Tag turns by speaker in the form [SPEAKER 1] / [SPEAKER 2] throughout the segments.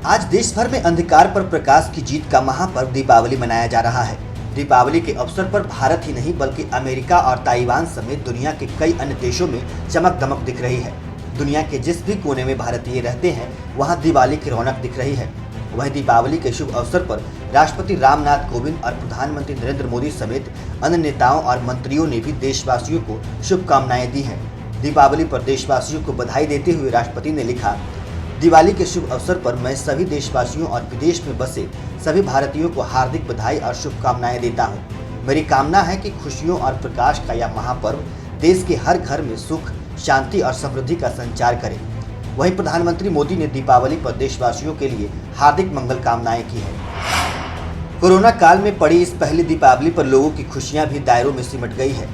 [SPEAKER 1] आज देश भर में अंधकार पर प्रकाश की जीत का महापर्व दीपावली मनाया जा रहा है। दीपावली के अवसर पर भारत ही नहीं बल्कि अमेरिका और ताइवान समेत दुनिया के कई अन्य देशों में चमक दमक दिख रही है। दुनिया के जिस भी कोने में भारतीय रहते हैं वहां दिवाली की रौनक दिख रही है। वहीं दीपावली के शुभ अवसर पर राष्ट्रपति रामनाथ कोविंद और प्रधानमंत्री नरेंद्र मोदी समेत अन्य नेताओं और मंत्रियों ने भी देशवासियों को शुभकामनाएं दी हैं। दीपावली पर देशवासियों को बधाई देते हुए राष्ट्रपति ने लिखा, दिवाली के शुभ अवसर पर मैं सभी देशवासियों और विदेश में बसे सभी भारतीयों को हार्दिक बधाई और शुभकामनाएं देता हूं। मेरी कामना है कि खुशियों और प्रकाश का यह महापर्व देश के हर घर में सुख, शांति और समृद्धि का संचार करे। वहीं प्रधानमंत्री मोदी ने दीपावली पर देशवासियों के लिए हार्दिक मंगल कामनाएं की है। कोरोना काल में पड़ी इस पहली दीपावली पर लोगों की खुशियां भी दायरों में सिमट गई है,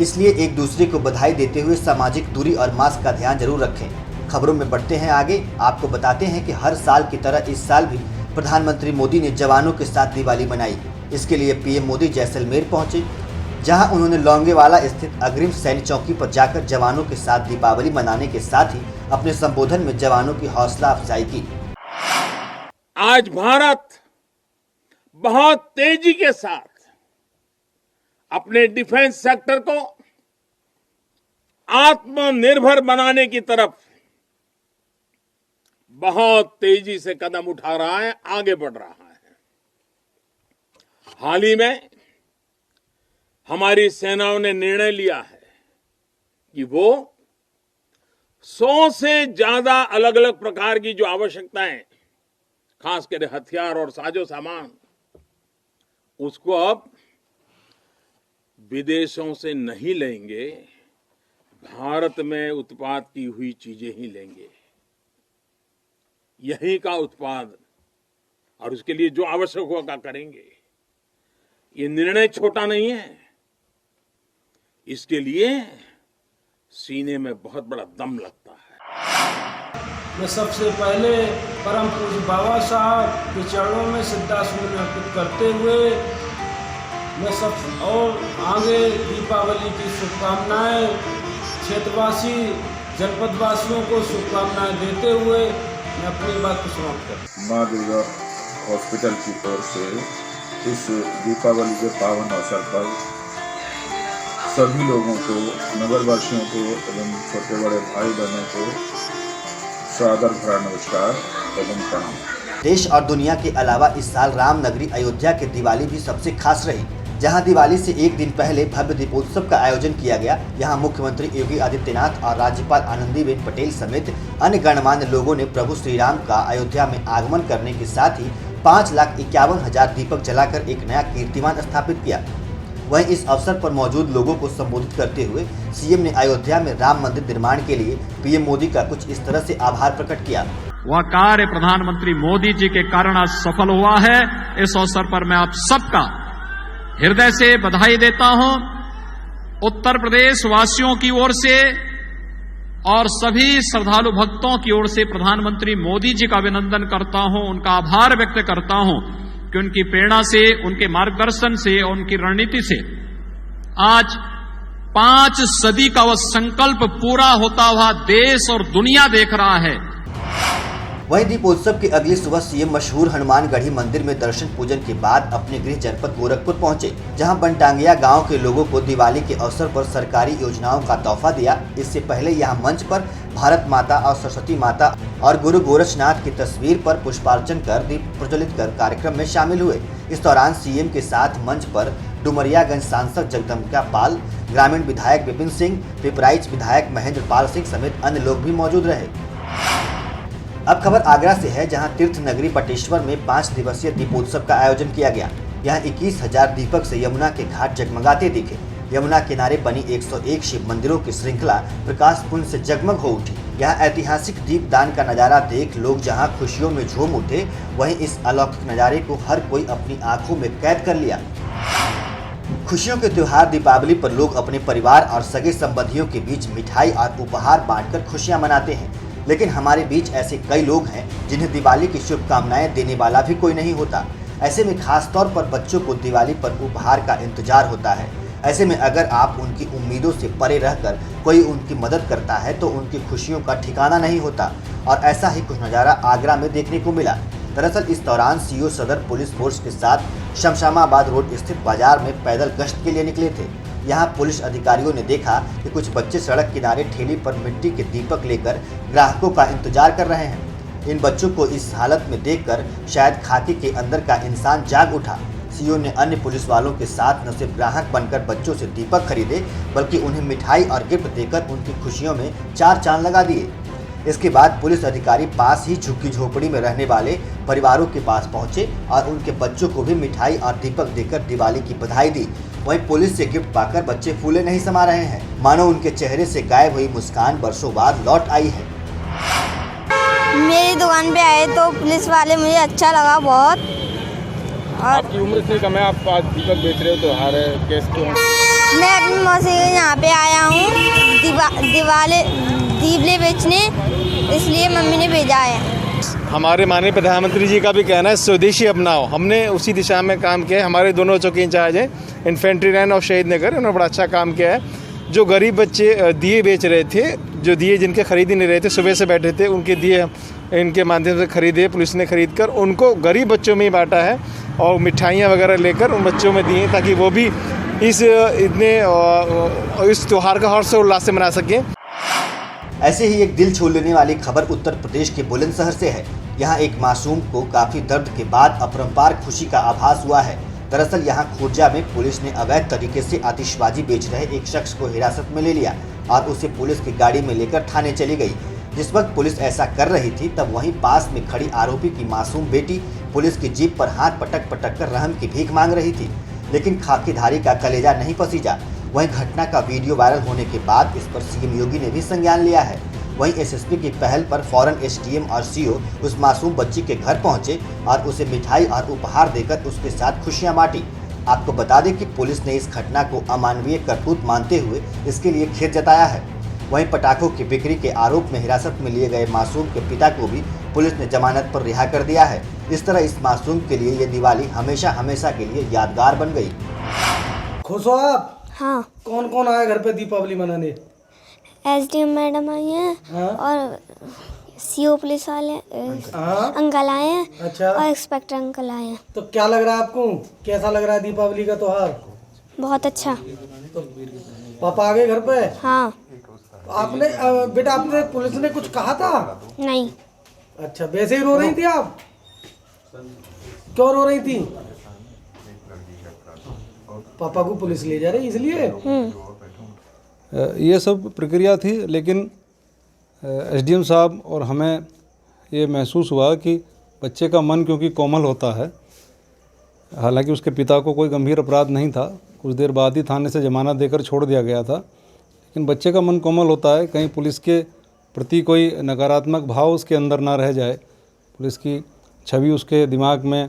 [SPEAKER 1] इसलिए एक दूसरे को बधाई देते हुए सामाजिक दूरी और मास्क का ध्यान जरूर रखें। खबरों में बढ़ते हैं आगे। आपको बताते हैं कि हर साल की तरह इस साल भी प्रधानमंत्री मोदी ने जवानों के साथ दिवाली मनाई। इसके लिए पीएम मोदी जैसलमेर पहुंचे, जहां उन्होंने लौंगेवाला स्थित अग्रिम सैन्य चौकी पर जाकर जवानों के साथ दीपावली मनाने के साथ ही अपने संबोधन में जवानों की हौसला अफजाई की।
[SPEAKER 2] आज भारत बहुत तेजी के साथ अपने डिफेंस सेक्टर को आत्मनिर्भर बनाने की तरफ बहुत तेजी से कदम उठा रहा है, आगे बढ़ रहा है। हाल ही में हमारी सेनाओं ने निर्णय लिया है कि वो 100 से ज्यादा अलग अलग प्रकार की जो आवश्यकताएं, खासकर हथियार और साजो सामान, उसको अब विदेशों से नहीं लेंगे, भारत में उत्पाद की हुई चीजें ही लेंगे। यहीं का उत्पाद और उसके लिए जो आवश्यक होगा करेंगे। ये निर्णय छोटा नहीं है, इसके लिए सीने में बहुत बड़ा दम लगता है।
[SPEAKER 3] मैं सबसे पहले परम पूज्य बाबा साहब के चरणों में श्रद्धासुमन अर्पित करते हुए मैं सब और आगे दीपावली की शुभकामनाएं क्षेत्रवासी जनपदवासियों को शुभकामनाएं देते हुए मैं अपनी बात को समाप्त करता हूं।
[SPEAKER 4] माँ दुर्गा हॉस्पिटल की ओर से इस दीपावली के पावन अवसर पर सभी लोगों को, नगरवासियों को एवं छोटे बड़े भाई बहनों को सादर भरा नमस्कार एवं प्रणाम।
[SPEAKER 1] देश और दुनिया के अलावा इस साल राम नगरी अयोध्या की दिवाली भी सबसे खास रही, जहां दिवाली से एक दिन पहले भव्य दीपोत्सव का आयोजन किया गया। यहां मुख्यमंत्री योगी आदित्यनाथ और राज्यपाल आनंदीबेन पटेल समेत अन्य गणमान्य लोगों ने प्रभु श्री राम का अयोध्या में आगमन करने के साथ ही 5,51,000 दीपक जलाकर एक नया कीर्तिमान स्थापित किया। वहीं इस अवसर पर मौजूद लोगों को संबोधित करते हुए सीएम ने अयोध्या में राम मंदिर निर्माण के लिए पीएम मोदी का कुछ इस तरह से आभार प्रकट किया।
[SPEAKER 5] वह कार्य प्रधानमंत्री मोदी जी के कारण आज सफल हुआ है। इस अवसर पर मैं आप सबका हृदय से बधाई देता हूं। उत्तर प्रदेश वासियों की ओर से और सभी श्रद्धालु भक्तों की ओर से प्रधानमंत्री मोदी जी का अभिनंदन करता हूं, उनका आभार व्यक्त करता हूं कि उनकी प्रेरणा से, उनके मार्गदर्शन से और उनकी रणनीति से आज 5 सदी का वह संकल्प पूरा होता हुआ देश और दुनिया देख रहा है।
[SPEAKER 1] वहीं दीपोत्सव की अगली सुबह सीएम मशहूर हनुमानगढ़ी मंदिर में दर्शन पूजन के बाद अपने गृह जनपद गोरखपुर पहुंचे, जहां बनटांगिया गांव के लोगों को दिवाली के अवसर पर सरकारी योजनाओं का तोहफा दिया। इससे पहले यहां मंच पर भारत माता और सरस्वती माता और गुरु गोरक्षनाथ की तस्वीर पर पुष्पार्चन कर दीप प्रज्वलित कर कार्यक्रम में शामिल हुए। इस दौरान सीएम के साथ मंच पर डुमरियागंज सांसद जगदम्बिका पाल, ग्रामीण विधायक विपिन सिंह, पिपराइच विधायक महेंद्र पाल सिंह समेत अन्य लोग भी मौजूद रहे। अब खबर आगरा से है, जहां तीर्थ नगरी बटेश्वर में 5 दिवसीय दीपोत्सव का आयोजन किया गया। यहां 21,000 दीपक से यमुना के घाट जगमगाते दिखे। यमुना किनारे बनी 101 शिव मंदिरों की श्रृंखला प्रकाश पुंज से जगमग हो उठी। यहां ऐतिहासिक दीपदान का नजारा देख लोग जहां खुशियों में झूम उठे, वहीं इस अलौकिक नजारे को हर कोई अपनी आंखों में कैद कर लिया। खुशियों के त्योहार दीपावली पर लोग अपने परिवार और सगे संबंधियों के बीच मिठाई और उपहार बांटकर खुशियां मनाते हैं, लेकिन हमारे बीच ऐसे कई लोग हैं जिन्हें दिवाली की शुभकामनाएं देने वाला भी कोई नहीं होता। ऐसे में खास तौर पर बच्चों को दिवाली पर उपहार का इंतजार होता है। ऐसे में अगर आप उनकी उम्मीदों से परे रहकर कोई उनकी मदद करता है तो उनकी खुशियों का ठिकाना नहीं होता। और ऐसा ही कुछ नज़ारा आगरा में देखने को मिला। दरअसल इस दौरान सीओ सदर पुलिस फोर्स के साथ शमशामाबाद रोड स्थित बाजार में पैदल गश्त के लिए निकले थे। यहाँ पुलिस अधिकारियों ने देखा कि कुछ बच्चे सड़क किनारे ठेले पर मिट्टी के दीपक लेकर ग्राहकों का इंतजार कर रहे हैं। इन बच्चों को इस हालत में देखकर शायद खाकी के अंदर का इंसान जाग उठा। सीओ ने अन्य पुलिस वालों के साथ न सिर्फ ग्राहक बनकर बच्चों से दीपक खरीदे बल्कि उन्हें मिठाई और गिफ्ट देकर उनकी खुशियों में चार चांद लगा दिए। इसके बाद पुलिस अधिकारी पास ही झुग्गी झोपड़ी में रहने वाले परिवारों के पास पहुंचे और उनके बच्चों को भी मिठाई और दीपक देकर दिवाली की बधाई दी। वहीं पुलिस से गिफ्ट पाकर बच्चे फूले नहीं समा रहे हैं, मानो उनके चेहरे से गायब हुई मुस्कान वर्षों बाद लौट आई है।
[SPEAKER 6] मेरी दुकान पे आए तो पुलिस वाले मुझे अच्छा लगा बहुत। और
[SPEAKER 7] आपकी उम्र से कम है, आप आज दीपक बेच रहे हो, त्योहार है, कैसे?
[SPEAKER 6] मैं अपनी मौसी के यहाँ पे आया हूँ दीपले बेचने, इसलिए मम्मी ने भेजा है।
[SPEAKER 7] हमारे माननीय प्रधानमंत्री जी का भी कहना है स्वदेशी अपनाओ, हमने उसी दिशा में काम किया है। हमारे दोनों चौकी इंचार्ज हैं इन्फेंट्री लाइन और शहीद नगर, उन्होंने बड़ा अच्छा काम किया है। जो गरीब बच्चे दिए बेच रहे थे, जो दिए जिनके खरीद ही नहीं रहे थे, सुबह से बैठे थे, उनके दिए इनके माध्यम से खरीदे, पुलिस ने खरीद कर उनको गरीब बच्चों में ही बांटा है और मिठाइयाँ वगैरह लेकर उन बच्चों में दिए ताकि वो भी इस त्यौहार का हर्ष और उल्लास से मना सकें।
[SPEAKER 1] ऐसे ही एक दिल छू लेने वाली खबर उत्तर प्रदेश के बुलंदशहर से है। यहाँ एक मासूम को काफी दर्द के बाद अपरंपार खुशी का आभास हुआ है। दरअसल यहाँ खुर्जा में पुलिस ने अवैध तरीके से आतिशबाजी बेच रहे एक शख्स को हिरासत में ले लिया और उसे पुलिस की गाड़ी में लेकर थाने चली गई। जिस वक्त पुलिस ऐसा कर रही थी तब वहीं पास में खड़ी आरोपी की मासूम बेटी पुलिस की जीप पर हाथ पटक पटक कर रहम की भीख मांग रही थी, लेकिन खाकीधारी का कलेजा नहीं पसीजा। वहीं घटना का वीडियो वायरल होने के बाद इस पर सीएम योगी ने भी संज्ञान लिया है। वहीं एसएसपी की पहल पर फौरन एसडीएम और सीओ उस मासूम बच्ची के घर पहुंचे और उसे मिठाई और उपहार देकर उसके साथ खुशियां बांटी। आपको बता दें कि पुलिस ने इस घटना को अमानवीय करतूत मानते हुए इसके लिए खेद जताया है। वहीं पटाखों की बिक्री के आरोप में हिरासत में लिए गए मासूम के पिता को भी पुलिस ने जमानत पर रिहा कर दिया है। इस तरह इस मासूम के लिए ये दिवाली हमेशा हमेशा के लिए यादगार बन गई।
[SPEAKER 8] खुश हो आप?
[SPEAKER 6] हाँ।
[SPEAKER 8] कौन कौन आया घर पे दीपावली मनाने?
[SPEAKER 6] एसडीएम मैडम आई हैं।
[SPEAKER 8] हाँ?
[SPEAKER 6] और सीओ पुलिस वाले अंकल आए हैं।
[SPEAKER 8] अच्छा।
[SPEAKER 6] और इंस्पेक्टर अंकल आए हैं।
[SPEAKER 8] तो क्या लग रहा है आपको, कैसा लग रहा है दीपावली का त्योहार?
[SPEAKER 6] बहुत अच्छा।
[SPEAKER 8] तो पापा आ गए घर पे?
[SPEAKER 6] हाँ।
[SPEAKER 8] आपने बेटा आपने पुलिस ने कुछ कहा था?
[SPEAKER 6] नहीं।
[SPEAKER 8] अच्छा, वैसे ही रो रही थी आप? क्यों रो रही थी? पापा को पुलिस ले जा रही इसलिए?
[SPEAKER 9] ये सब प्रक्रिया थी, लेकिन एसडीएम साहब और हमें ये महसूस हुआ कि बच्चे का मन क्योंकि कोमल होता है, हालांकि उसके पिता को कोई गंभीर अपराध नहीं था, कुछ देर बाद ही थाने से जमानत देकर छोड़ दिया गया था, लेकिन बच्चे का मन कोमल होता है, कहीं पुलिस के प्रति कोई नकारात्मक भाव उसके अंदर ना रह जाए, पुलिस की छवि उसके दिमाग में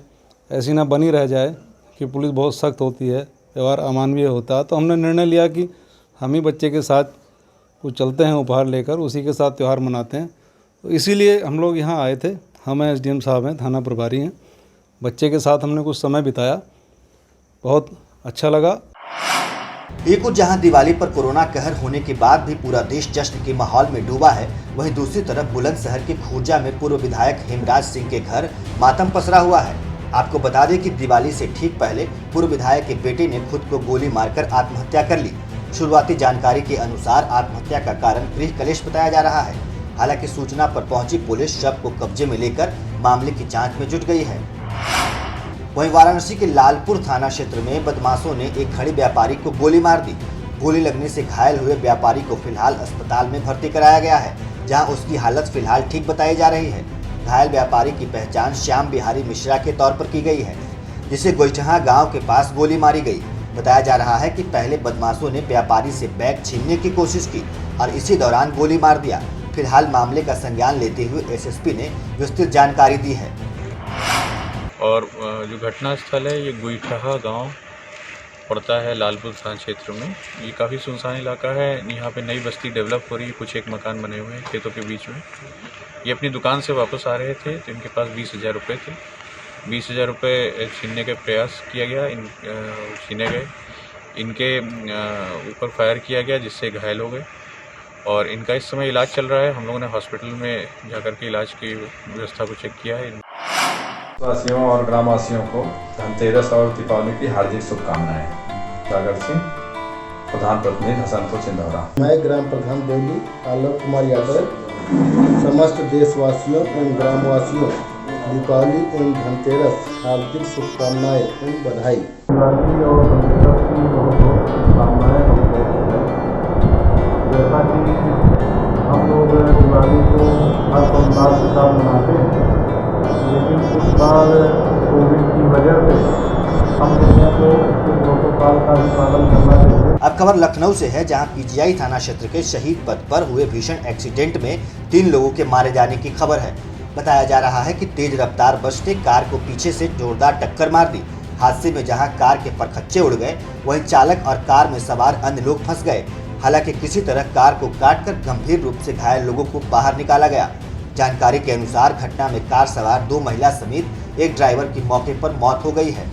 [SPEAKER 9] ऐसी ना बनी रह जाए कि पुलिस बहुत सख्त होती है, व्यवहार अमानवीय होता है। तो हमने निर्णय लिया कि हम ही बच्चे के साथ कुछ चलते हैं, उपहार लेकर उसी के साथ त्यौहार मनाते हैं। तो इसीलिए हम लोग यहाँ आए थे। हम एसडीएम साहब हैं, थाना प्रभारी हैं, बच्चे के साथ हमने कुछ समय बिताया, बहुत अच्छा लगा।
[SPEAKER 1] एक ओर जहां दिवाली पर कोरोना कहर होने के बाद भी पूरा देश जश्न के माहौल में डूबा है, वहीं दूसरी तरफ बुलंदशहर के खुर्जा में पूर्व विधायक हेमराज सिंह के घर मातम पसरा हुआ है। आपको बता दें कि दिवाली से ठीक पहले पूर्व विधायक के बेटे ने खुद को गोली मारकर आत्महत्या कर ली। शुरुआती जानकारी के अनुसार आत्महत्या का कारण गृह कलेश बताया जा रहा है। हालांकि सूचना पर पहुंची पुलिस शव को कब्जे में लेकर मामले की जांच में जुट गई है। वहीं वाराणसी के लालपुर थाना क्षेत्र में बदमाशों ने एक खड़ी व्यापारी को गोली मार दी। गोली लगने से घायल हुए व्यापारी को फिलहाल अस्पताल में भर्ती कराया गया है, जहां उसकी हालत फिलहाल ठीक बताई जा रही है। घायल व्यापारी की पहचान श्याम बिहारी मिश्रा के तौर पर की गई है, जिसे गोइठहा गांव के पास गोली मारी गई। बताया जा रहा है कि पहले बदमाशों ने व्यापारी से बैग छीनने की कोशिश की और इसी दौरान गोली मार दिया। फिलहाल मामले का संज्ञान लेते हुए एसएसपी ने विस्तृत जानकारी दी है।
[SPEAKER 10] और जो घटना स्थल है ये गोइठहा गांव पड़ता है लालपुर थाना क्षेत्र में। ये काफ़ी सुनसान इलाका है। यहाँ पे नई बस्ती डेवलप हो रही है, कुछ एक मकान बने हुए हैं खेतों के बीच में। ये अपनी दुकान से वापस आ रहे थे तो इनके पास 20,000 रुपये थे। 20,000 रुपये छीनने के प्रयास किया गया, छीने गए। इनके ऊपर फायर किया गया जिससे घायल हो गए और इनका इस समय इलाज चल रहा है। हम लोगों ने हॉस्पिटल में जाकर के इलाज की व्यवस्था को चेक किया है।
[SPEAKER 11] वासियों और ग्रामवासियों को धनतेरस और दीपावली की हार्दिक शुभकामनाएं। सागर सिंह, प्रधान प्रतिनिधि हसनपुर सिंधौरा।
[SPEAKER 12] मैं ग्राम प्रधान देवली आलोक कुमार यादव समस्त देशवासियों एवं ग्रामवासियों दीपावली एवं धनतेरस हार्दिक शुभकामनाएं एवं बधाई।
[SPEAKER 13] जैसा कि हम लोग दिवाली को हर्षोल्लास के साथ मनाते हैं, लेकिन इस बार कोविड की वजह से हम लोगों को प्रोटोकॉल का भी पालन करना चाहिए।
[SPEAKER 1] अब खबर लखनऊ से है, जहां पीजीआई थाना क्षेत्र के शहीद पथ पर हुए भीषण एक्सीडेंट में 3 लोगों के मारे जाने की खबर है। बताया जा रहा है कि तेज रफ्तार बस ने कार को पीछे से जोरदार टक्कर मार दी। हादसे में जहां कार के परखच्चे उड़ गए, वहीं चालक और कार में सवार अन्य लोग फंस गए। हालांकि किसी तरह कार को काटकर गंभीर रूप से घायल लोगों को बाहर निकाला गया। जानकारी के अनुसार घटना में कार सवार 2 महिला समेत एक ड्राइवर की मौके पर मौत हो गई है।